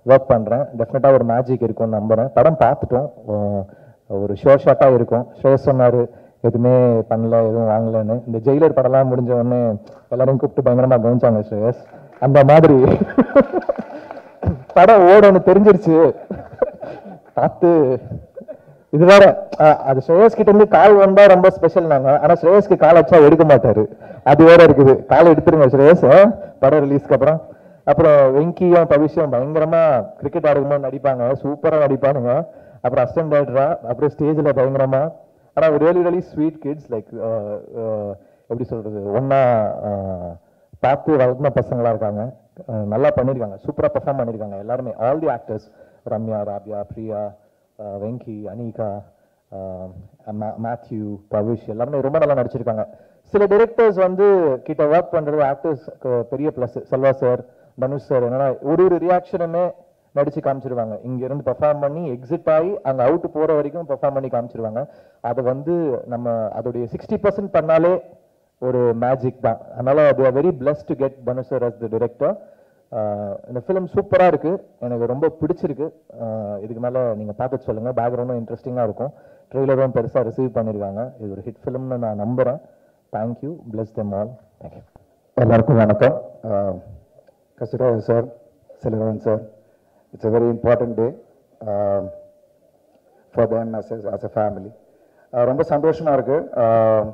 ஒர்க் பண்ணுறேன். டெஃபினட்டாக ஒரு மேஜிக் இருக்கும்னு நம்புகிறேன். படம் பார்த்துட்டோம், ஒரு ஷார்ட்டாக இருக்கும். ஸ்ரேயஸ் சொன்னார் எதுவுமே பண்ணல, எதுவும் வாங்கலன்னு. இந்த ஜெயிலர் படம்லாம் முடிஞ்ச உடனே எல்லாரையும் கூப்பிட்டு பயங்கரமாக கவனிச்சாங்க ஸ்ரேயஸ். அந்த மாதிரி படம் ஓடன்னு தெரிஞ்சிருச்சு பார்த்து. இது வேற, அது ஸ்ரேயஸ் கிட்ட இருந்து கால் வந்தா ரொம்ப ஸ்பெஷல் நாங்க. ஆனா ஸ்ரேயஸ்க்கு கால் வச்சா எடுக்க மாட்டாரு, அது வேற இருக்குது. காலை எடுத்துருங்க ஸ்ரேயஸ் படம் ரிலீஸ்க்கு அப்புறம். அப்புறம் வெங்கியும் பவிஷும் பயங்கரமா கிரிக்கெட் ஆடும்போது நடிப்பாங்க, சூப்பரா நடிப்பானுங்க. அப்புறம் அசிஸ்டன்ட் டைரக்டரா, அப்புறம் ஸ்டேஜ்ல பயங்கரமா. ஆனா ரியலி ஸ்வீட் கிட்ஸ், லைக் எப்படி சொல்றது, ஒன்னா பார்த்து வளர்ந்த பசங்களா இருக்காங்க. நல்லா பண்ணியிருக்காங்க, சூப்பரா பெர்ஃபார்ம் பண்ணியிருக்காங்க எல்லாருமே. All the actors, Ramya, Rabia, Priya, Venky, Anika, Matthew, Pavish எல்லாருமே ரொம்ப நல்லா நடிச்சிருக்காங்க. சில டைரக்டர்ஸ் வந்து கிட்ட ஒர்க் பண்றது ஆக்டர்ஸ்க்கு பெரிய plus. Selva sir, Dhanush sir என்னன்னா ஒரு ரியாக்ஷனுமே நடிச்சு காமிச்சிருவாங்க. இங்க இருந்து பெர்ஃபார்ம் பண்ணி எக்ஸிட் ஆகி அங்க அவுட் போற வரைக்கும் பெர்ஃபார்ம் பண்ணி காமிச்சிருவாங்க. அதை வந்து நம்ம அதோடைய 60% பண்ணாலே ஒரு மேஜிக் தான். அதனால they are very blessed to get Dhanush sir as the director. இந்த ஃபிலிம் சூப்பராக இருக்கு, எனக்கு ரொம்ப பிடிச்சிருக்கு. இதுக்கு மேலே நீங்கள் பார்த்துட்டு சொல்லுங்கள். பேக்ரவுண்டும் இன்ட்ரெஸ்டிங்காக இருக்கும், ட்ரெய்லரும் பெருசாக ரிசீவ் பண்ணியிருக்காங்க. இது ஒரு ஹிட் ஃபிலிம்னு நான் நம்புகிறேன். Thank you, bless them all. Thank you. எல்லாருக்கும் வணக்கம். Kasthuraja sir, Selvaraghavan sir, it's a very important day for them as a family. ரொம்ப சந்தோஷமாக இருக்குது.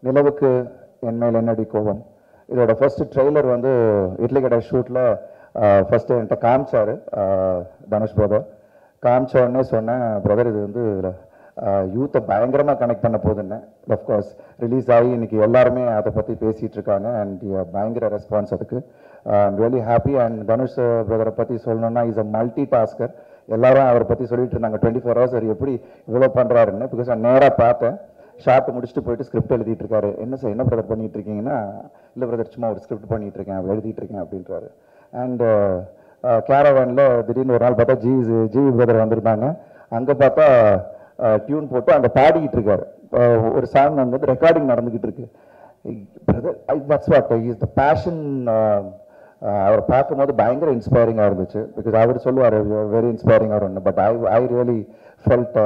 நிலவுக்கு என்மேல் என்னடி கோபம் இதோட ஃபர்ஸ்ட் ட்ரெய்லர் வந்து இட்லி கடை ஷூட்டில் ஃபஸ்ட்டு என்கிட்ட காமிச்சார் தனுஷ் பிரதர். காமிச்ச உடனே சொன்னேன், பிரதர் இது வந்து யூத்தை பயங்கரமாக கனெக்ட் பண்ண போகுதுன்னு. அஃப்கோர்ஸ் ரிலீஸ் ஆகி இன்னைக்கு எல்லாருமே அதை பற்றி பேசிகிட்டு இருக்காங்க. அண்ட் பயங்கர ரெஸ்பான்ஸ் அதுக்கு. I'm really happy. And Dhanush பிரதரை பற்றி சொல்லணும்னா இஸ் அ மல்டி டாஸ்கர். எல்லாரும் அவரை பற்றி சொல்லிட்டு இருந்தாங்க 24 hours அவர் எப்படி இவ்வளோ பண்ணுறாருன்னு. பிகாஸ் நான் நேராக பார்த்தேன், ஷார்ட் முடிச்சுட்டு போயிட்டு ஸ்கிரிப்ட் எழுதிட்டு இருக்காரு. என்ன சார் என்ன பிரதர் பண்ணிட்டு இருக்கீங்கன்னா, இல்லை பிரதர் சும்மா ஒரு ஸ்கிரிப்ட் பண்ணிட்டு இருக்கேன், எழுதிட்டு இருக்கேன் அப்படின்றாரு. அண்ட் கேரவேனில் திடீர்னு ஒரு நாள் பார்த்தா ஜிவி பிரதர் வந்திருந்தாங்க. அங்கே பார்த்தா டியூன் போட்டு அங்கே பாடிக்கிட்டு இருக்காரு. ஒரு சாங் அங்கே வந்து ரெக்கார்டிங் நடந்துக்கிட்டு இருக்கு. Brother that's what is the passion. அவரை பார்க்கும்போது பயங்கர இன்ஸ்பைரிங்காக இருந்துச்சு. பிகாஸ் அவர் சொல்லுவார் வெரி இன்ஸ்பைரிங்காக ஒன்று. But I really felt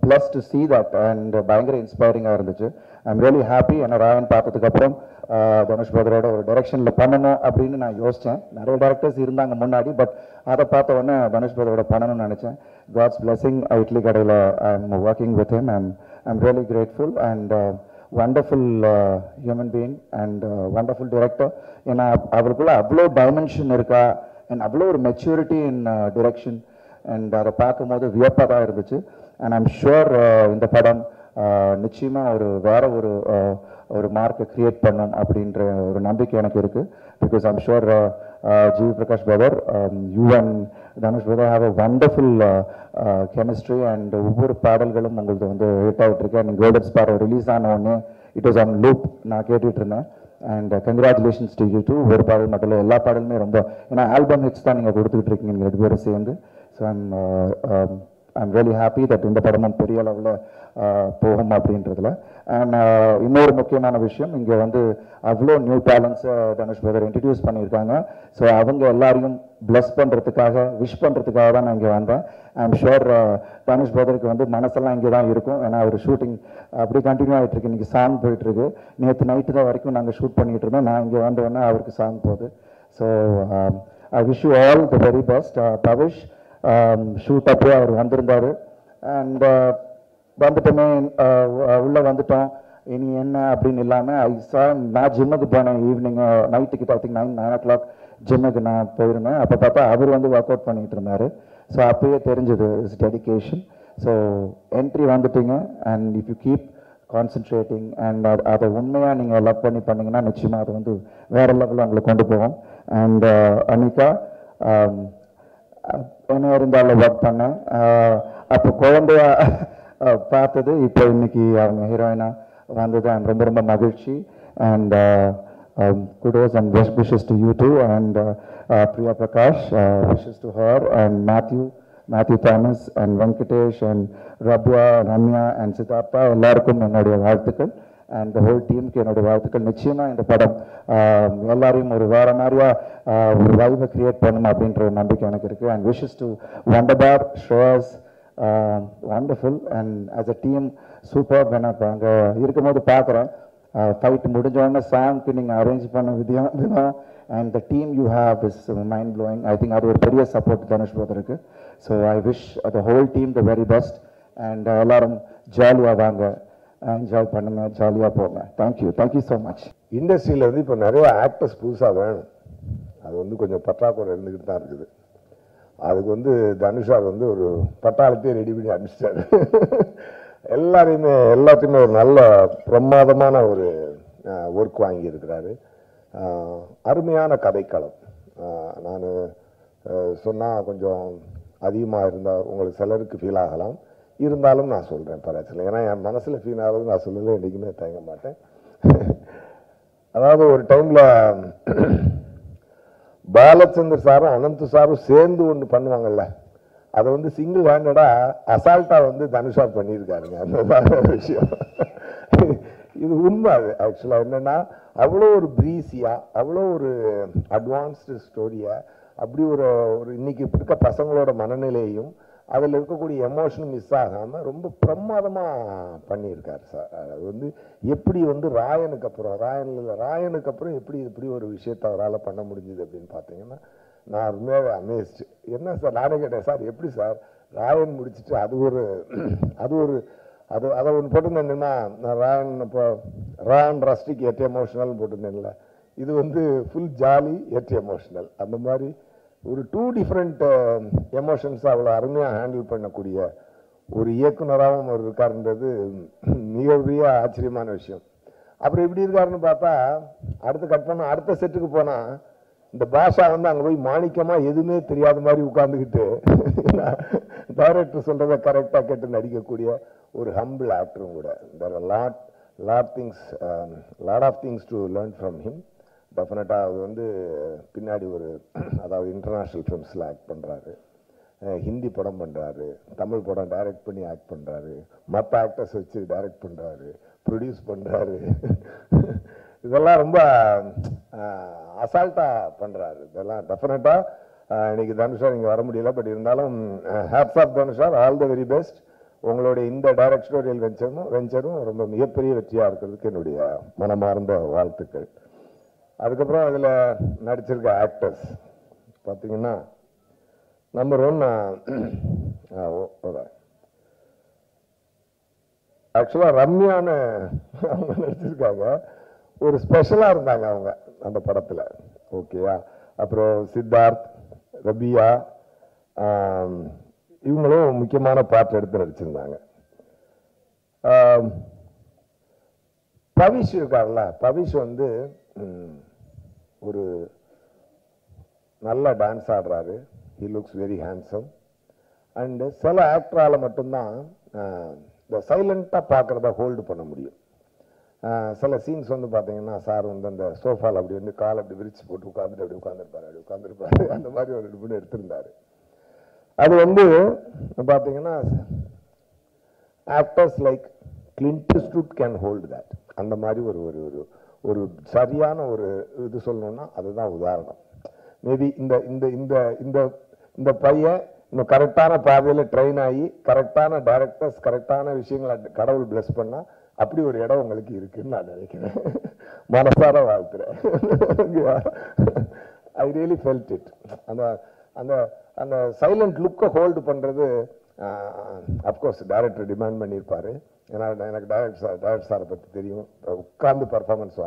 blessed to see that and பயங்கர இன்ஸ்பைரிங்காக இருந்துச்சு. I am really happy. ஏன்னா ராயன் பார்த்ததுக்கப்புறம் தனுஷ் பிரதரோட ஒரு டைரக்ஷனில் பண்ணணும் அப்படின்னு நான் யோசித்தேன். நிறைய டேரக்டர்ஸ் இருந்தாங்க முன்னாடி, பட் அதை பார்த்த உடனே தனுஷ் பிரதரோட பண்ணணும்னு நினச்சேன். காட்ஸ் பிளெஸிங் இட்லி கடையில் I am working with him. I am really grateful and wonderful human being and wonderful director. ஏன்னா அவருக்குள்ள அவ்வளோ டைமென்ஷன் இருக்கா அண்ட் அவ்வளோ ஒரு மெச்சூரிட்டி இன் டிரெக்ஷன். அண்ட் அதை பார்க்கும்போது வியப்பாக தான் இருந்துச்சு. அண்ட் ஐம் ஷுர் இந்த படம் நிச்சயமாக வேற ஒரு மார்க்கை கிரியேட் பண்ணும் அப்படின்ற ஒரு நம்பிக்கை எனக்கு இருக்குது. Because I'm sure GV Prakash brother, you and Dhanush brother have a wonderful chemistry. And ஒவ்வொரு பாடல்களும் உங்களுக்கு வந்து ஹிட் ஆகிட்டு இருக்கு. அண்ட் கோல்டன் ஸ்பார் ரிலீஸ் ஆன ஒன்று இட் வாஸ் ஆன் லூப் நான் கேட்டுட்டு இருந்தேன். And congratulations to you too. ஒரு பாடல் மட்டும் இல்லை, எல்லா பாடலுமே ரொம்ப, ஏன்னா ஆல்பம் ஹிட்ஸ் தான் நீங்கள் கொடுத்துக்கிட்டு இருக்கீங்க நீங்கள் 2 பேரும் சேர்ந்து. So I'm really happy that இந்த படமும் பெரிய அளவில் போகும் அப்படின்றதுல. அண்ட் இன்னொரு முக்கியமான விஷயம், இங்கே வந்து அவ்வளோ நியூ டேலண்ட்ஸை தனுஷ் பிரதர் இன்ட்ரடியூஸ் பண்ணியிருக்காங்க. ஸோ அவங்க எல்லாரையும் பிளஸ் பண்ணுறதுக்காக, விஷ் பண்ணுறதுக்காக தான் நான் இங்கே வந்தேன். ஐம் ஷுர் தனுஷ் பிரதருக்கு வந்து மனசெல்லாம் இங்கே தான் இருக்கும். ஏன்னா அவர் ஷூட்டிங் அப்படி கண்டினியூ ஆகிட்டு இருக்கு. இன்றைக்கி சாங் போயிட்டுருக்கு. நேற்று நைட்டு தான் வரைக்கும் நாங்கள் ஷூட் பண்ணிகிட்டு இருந்தோம். நான் இங்கே வந்தோடனே அவருக்கு சாங் போகுது. So I wish you all the very best. Pavish shoot அப்போயே அவர் வந்திருந்தார். அண்ட் வந்துட்டோமே, உள்ளே வந்துட்டோம், இனி என்ன அப்படின்னு இல்லாமல் நான் ஜிம்முக்கு போனேன். ஈவினிங் நைட்டுக்கு ஐ திங்க் 9 o'clock ஜிம்முக்கு நான் போயிருந்தேன். அப்போ பார்த்தா அவர் வந்து ஒர்க் அவுட் பண்ணிகிட்டு இருந்தார். ஸோ அப்போயே தெரிஞ்சது இஸ் டெடிக்கேஷன். ஸோ என்ட்ரி வந்துட்டீங்க. And if you keep concentrating and அதை உண்மையாக நீங்கள் லவ் பண்ணி பண்ணிங்கன்னா நிச்சயமாக அது வந்து வேறு லெவலில் உங்களை கொண்டு போகும். அண்ட் அனிகா என்ன இருந்தாலும் ஒர்க் பண்ணேன். அப்போ குழந்தையா பார்த்தது இப்போ இன்னைக்கு அவங்க ஹீரோயினாக வந்தது. அண்ட் ரொம்ப ரொம்ப மகிழ்ச்சி. And kudos and best wishes to you too. And Priya Prakash, wishes to her. And Matthew Thomas and Venkatesh and Rabia, Ramya and Siddhartha, எல்லாருக்கும் என்னுடைய வாழ்த்துக்கள். அண்ட் த ஹோல் டீமுக்கு என்னுடைய வாழ்த்துக்கள். நிச்சயமாக இந்த படம் எல்லாரையும் ஒரு வேறு மாதிரியா ஒரு வைபை கிரியேட் பண்ணணும் அப்படின்ற ஒரு நம்பிக்கை எனக்கு இருக்குது. And wishes to Wunderbar, Shreyas, wonderful. And as a team super. எனக்கு அங்கே இருக்கும்போது பார்க்குறேன் ஃபைட் முடிஞ்சோடனே சாங்க்கு நீங்கள் அரேஞ்ச் பண்ண விதம் and the team you have is mind blowing. I think அது ஒரு பெரிய சப்போர்ட் தனுஷ் பிரதருக்கு. So I wish the whole team the very best. And எல்லாரும் ஜாலியாக வாங்க, என்ஜாய் பண்ணுங்க, ஜாலியாக போங்க. Thank you so much. இண்டஸ்ட்ரியில் வந்து இப்போ நிறைய ஆக்டர்ஸ் புதுசாக வேணும். அது வந்து கொஞ்சம் பற்றாக்குறை இருந்துக்கிட்டு தான் இருக்குது. அதுக்கு வந்து தனுஷார் வந்து ஒரு பட்டாளத்தையே ரெடி பண்ணி அனுப்பிச்சிட்டாரு. எல்லாத்தையுமே ஒரு நல்ல பிரமாதமான ஒரு ஒர்க் வாங்கியிருக்கிறாரு. அருமையான கதைக்களம். நான் சொன்னால் கொஞ்சம் அதிகமாக இருந்தால் உங்களுக்கு சிலருக்கு ஃபீல் ஆகலாம். இருந்தாலும் நான் சொல்கிறேன் பரவாயில்ல. ஏன்னா என் மனசில் ஃபீல் ஆகுது நான் சொல்லல, என்றைக்குமே தயங்க மாட்டேன். அதாவது ஒரு டைமில் பாலச்சந்தர் சாரும் அனந்த் சாரும் சேர்ந்து ஒன்று பண்ணுவாங்கல்ல, அதை வந்து சிங்கிள் ஹேண்டடாக அசால்ட்டாக வந்து தனுஷா பண்ணியிருக்காருங்க. அந்த விஷயம் இது உண்மை. அது ஆக்சுவலாக என்னென்னா அவ்வளோ ஒரு ப்ரீஸியாக, அவ்வளோ ஒரு அட்வான்ஸ்டு ஸ்டோரியாக, அப்படி ஒரு இன்னைக்கு இருக்க பசங்களோட மனநிலையும் அதில் இருக்கக்கூடிய எமோஷனும் மிஸ் ஆகாமல் ரொம்ப பிரமாதமாக பண்ணியிருக்காரு சார். அது வந்து எப்படி வந்து ராயனுக்கு அப்புறம் எப்படி இப்படி ஒரு விஷயத்தை அவரால் பண்ண முடிஞ்சுது அப்படின்னு பார்த்தீங்கன்னா நான் உண்மையாகவே அமேஸ்டு. என்ன சார், நானே கேட்டேன், சார் எப்படி சார் ராயன் முடிச்சுட்டு அதை ஒன்று போட்டிருந்தேன்னா, நான் ராயன் ரஸ்டிக் எட் எமோஷனல் போட்டிருந்தேன்ல, இது வந்து ஃபுல் ஜாலி எட் எமோஷனல். அந்த மாதிரி ஒரு 2 டிஃப்ரெண்ட் எமோஷன்ஸ் அவ்வளோ அருமையாக ஹேண்டில் பண்ணக்கூடிய ஒரு இயக்குனராகவும் அவர் இருக்காருன்றது மிகப்பெரிய ஆச்சரியமான விஷயம். அப்புறம் எப்படி இருக்காருன்னு பார்த்தா அடுத்த செட்டுக்கு போனால் இந்த பாஷா வந்து அங்கே போய் மாணிக்கமாக எதுவுமே தெரியாத மாதிரி உட்காந்துக்கிட்டு டைரக்டர் சொல்கிறத கரெக்டாக கேட்டு நடிக்கக்கூடிய ஒரு ஹம்பிள் ஆக்டரும் கூட. there are lot of things to learn from him. டெஃபினட்டாக அது வந்து பின்னாடி ஒரு அதாவது இன்டர்நேஷ்னல் ஃபிலிம்ஸில் ஆக்ட் பண்ணுறாரு, ஹிந்தி படம் பண்ணுறாரு, தமிழ் படம் டைரக்ட் பண்ணி ஆக்ட் பண்ணுறாரு, மற்ற ஆக்டர்ஸ் வச்சு டைரக்ட் பண்ணுறாரு, ப்ரொடியூஸ் பண்ணுறாரு. இதெல்லாம் ரொம்ப அசால்ட்டாக பண்ணுறாரு. இதெல்லாம் டெஃபினட்டாக இன்னைக்கு தனுஷா நீங்கள் வர முடியல, பட் இருந்தாலும் ஹேட்ஸ் ஆஃப் தனுஷா, ஆல் த வெரி பெஸ்ட். உங்களுடைய இந்த டைரக்டோரியல் வெஞ்சரும் ரொம்ப மிகப்பெரிய வெற்றியாக இருக்கிறதுக்கு என்னுடைய மனமார்ந்த வாழ்த்துக்கள். அதுக்கப்புறம் அதில் நடிச்சிருக்க ஆக்டர்ஸ் பார்த்தீங்கன்னா நம்பர் 1 ஆக்சுவலாக ரம்யான்னு அவங்க நடிச்சிருக்காங்க. ஒரு ஸ்பெஷலாக இருந்தாங்க அவங்க அந்த படத்தில். ஓகேயா. அப்புறம் சித்தார்த், ரபியா, இவங்களும் முக்கியமான பார்ட் எடுத்து நடிச்சிருந்தாங்க. பவிஷ் இருக்கார்ல, பவிஷ் வந்து ஒரு நல்ல டான்ஸ் ஆடுறாரு. He looks very handsome. And சில ஆக்டரால் மட்டும்தான் இந்த சைலண்ட்டாக பார்க்குறத ஹோல்டு பண்ண முடியும். சில சீன்ஸ் வந்து பார்த்தீங்கன்னா சார் வந்து அந்த சோஃபாவில் அப்படி வந்து கால் அப்படி விரிச்சு போட்டு உட்காந்துட்டு அப்படி உட்காந்துருப்பாரு. அந்த மாதிரி ஒரு 2 மூணு எடுத்திருந்தாரு. அது வந்து பார்த்தீங்கன்னா actors like Clint Eastwood can hold that. அந்த மாதிரி ஒரு ஒரு ஒரு ஒரு சரியான ஒரு இது சொல்லணும்னா அதுதான் உதாரணம். மேபி இந்த இந்த இந்த இந்த இந்த பையன் இன்னும் கரெக்டான பாதையில் ட்ரெயின் ஆகி கரெக்டான டைரக்டர்ஸ் கரெக்டான விஷயங்களை கடவுள் பிளஸ் பண்ணால் அப்படி ஒரு இடம் உங்களுக்கு இருக்குன்னு நான் நினைக்கிறேன். மனசார வாழ்த்துறேன். I really felt it. அந்த அந்த அந்த சைலண்ட் லுக்கை ஹோல்டு பண்ணுறது அஃப்கோர்ஸ் டைரக்டர் டிமாண்ட் பண்ணியிருப்பாரு. ஏன்னா எனக்கு டைரக்டர் சாரை பற்றி தெரியும். உட்கார்ந்து பர்ஃபார்மன்ஸ்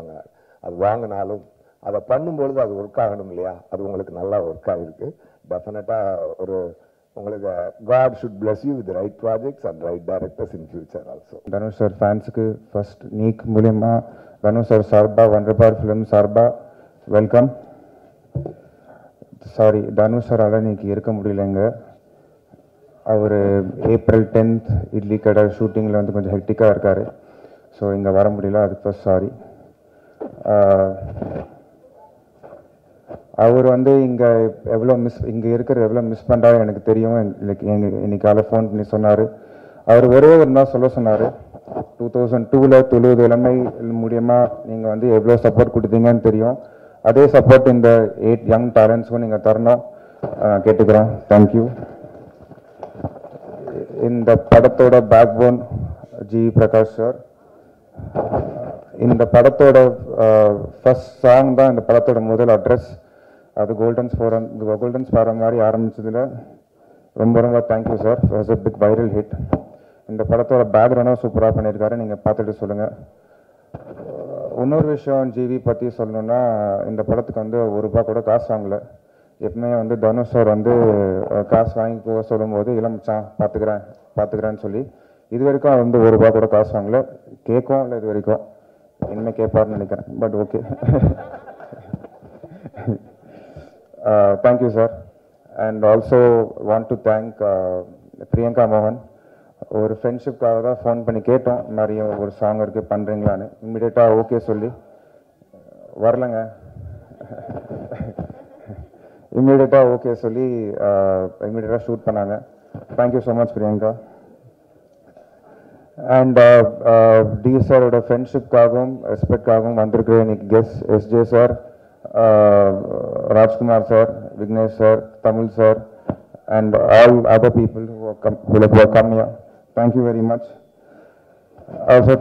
அது வாங்கினாலும் அதை பண்ணும்பொழுது அது ஒர்க் ஆகணும் இல்லையா? அது உங்களுக்கு நல்லா ஒர்க் ஆகிருக்கு. டெஃபினட்டாக ஒரு உங்களுக்கு God should bless you with right projects and right directors in future also. Dhanush sir ஃபேன்ஸுக்கு ஃபர்ஸ்ட் நீக் மூலயமா தனுஷ் சார் சார்பா வண்டர்பார் ஃபிலிம் சார்பா வெல்கம். சாரி, தனுஷ் சாரால் இன்னைக்கு இருக்க முடியலைங்க. அவர் ஏப்ரல் 10th இட்லி கடை ஷூட்டிங்கில் வந்து கொஞ்சம் ஹெக்டிக்காக இருக்கார். ஸோ இங்கே வர முடியல, அதுக்கு ஃபர்ஸ்ட் சாரி. அவர் வந்து இங்கே இருக்கிற எவ்வளோ மிஸ் பண்ணுறாரு எனக்கு தெரியும். இன்னைக்கால ஃபோன் பண்ணி சொன்னார். அவர் வெறும் இருந்தால் சொல்ல சொன்னார். 2002 தொழுவது இளமை மூலியமாக நீங்கள் வந்து எவ்வளோ சப்போர்ட் கொடுத்தீங்கன்னு தெரியும். அதே சப்போர்ட் இந்த 8 யங் டேலண்ட்ஸ்க்கும் நீங்கள் தரணும் கேட்டுக்கிறேன். தேங்க்யூ. இந்த படத்தோட பேக்போன் ஜி பிரகாஷ் சார். இந்த படத்தோட ஃபர்ஸ்ட் சாங் தான் இந்த படத்தோட முதல் அட்ரஸ். அது கோல்டன் ஸ்பாரம் மாதிரி ஆரம்பிச்சதில் ரொம்ப ரொம்ப thank you sir. Was a big viral hit. இந்த படத்தோட பேக்ரவுண்டும் சூப்பராக பண்ணியிருக்காரு, நீங்கள் பார்த்துட்டு சொல்லுங்கள். இன்னொரு விஷயம் ஜிவி பற்றி சொல்லணுன்னா, இந்த படத்துக்கு வந்து ₹1 கூட காசு வாங்கலை. எப்பவுமே வந்து தனுஷ் சார் வந்து காசு வாங்கி போக சொல்லும்போது இளமச்சான் பார்த்துக்கிறேன்னு சொல்லி இது வரைக்கும் வந்து ₹1 கூட காசு வாங்கலை. கேட்கும் இல்லை இது வரைக்கும். இனிமேல் கேட்பாருன்னு நினைக்கிறேன். But okay. Thank you sir. And also want to thank Priyanka மோகன். ஒரு ஃப்ரெண்ட்ஷிப்காக தான் ஃபோன் பண்ணி கேட்டோம், நிறைய ஒரு சாங் இருக்குது பண்ணுறீங்களான்னு. இம்மிடியட்டாக ஓகே சொல்லி வரலங்க. இம்மிடியட்டாக ஓகே சொல்லி இம்மிடியட்டாக ஷூட் பண்ணாங்க. Thank you so much Priyanka. And T சாரோட ஃப்ரெண்ட்ஷிப்காகவும் ரெஸ்பெக்ட்காகவும் வந்திருக்கிற இன்னைக்கு guest SJ sir, Rajkumar sir, Vignesh sir, Tamil sir, and all other people who have come here. Thank you very much. Also,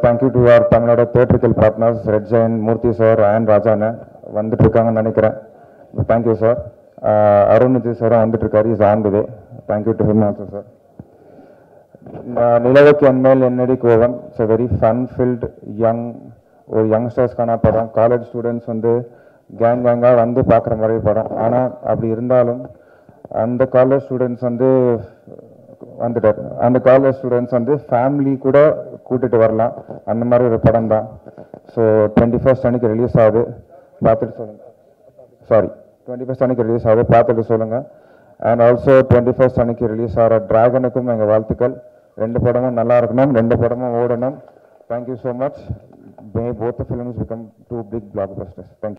thank you to our Tamil Nadu theatrical partners, Red Jain, Murthy sir and Rajana. வந்துட்டு இருக்காங்கன்னு நினைக்கிறேன். Thank you sir. Arunji sir வந்துட்டு இருக்காரு, is on the way. Thank you to him also sir. நிலவுக்கு என்மேல் என்னடி கோவம். It's a very fun filled ஒரு யங்ஸ்டர்ஸ்க்கான படம். காலேஜ் ஸ்டூடெண்ட்ஸ் வந்து கேங்காக வந்து பார்க்குற மாதிரி படம். ஆனால் அப்படி இருந்தாலும் அந்த காலேஜ் ஸ்டூடெண்ட்ஸ் வந்து வந்துட்டார். அந்த காலேஜ் ஸ்டூடெண்ட்ஸ் வந்து ஃபேமிலி கூட கூட்டிகிட்டு வரலாம், அந்த மாதிரி ஒரு படம் தான். ஸோ 21st அன்னைக்கு ரிலீஸ் ஆகுது, பார்த்துட்டு சொல்லுங்கள். 21st அன்னைக்கு ரிலீஸ் ஆகுது, பார்த்துட்டு சொல்லுங்கள். அண்ட் ஆல்சோ 21st அன்னைக்கு ரிலீஸ் ஆகிற டிராகனுக்கும் எங்கள் வாழ்த்துக்கள். 2 படமும் நல்லா இருக்கணும், 2 படமும் ஓடணும். Thank you so much. May both the films become 2 big blockbusters. Thank you.